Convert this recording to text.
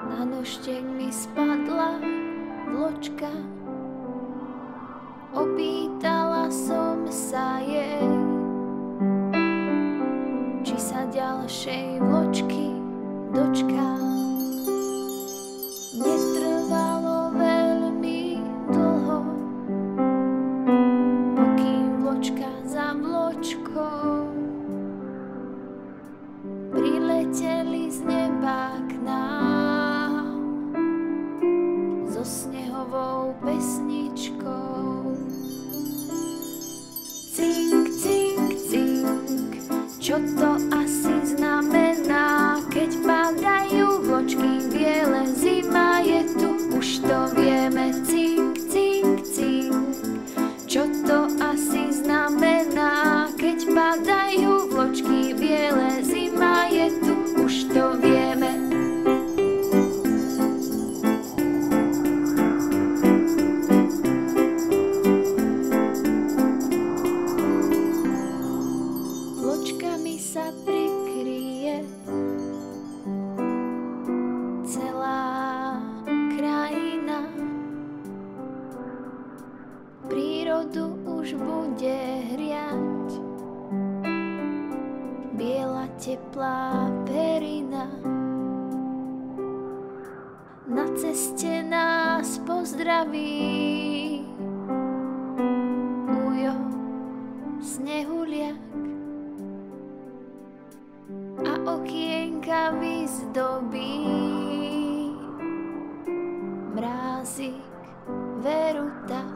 Na nožtek mi spadla vločka, opýtala som sa jej, či sa ďalšej vločky dočká. Netrvalo veľmi dlho, pokým vločka za vločkou prileteli z neba k nám so snehovou pesničkou. Cink, cink, cink, čo to asi znamená, keď padajú vločky biele, zima je tu, už to vieme. Cink, cink, cink, čo to asi znamená, keď padajú vločky biele, zima je tu, už to vieme. Vločkami sa prikryje celá krajina, prírodu už bude hriať biela teplá perina. Na ceste nás pozdraví Ujo Snehuliak a okienka vyzdobí Mrázik Veruta.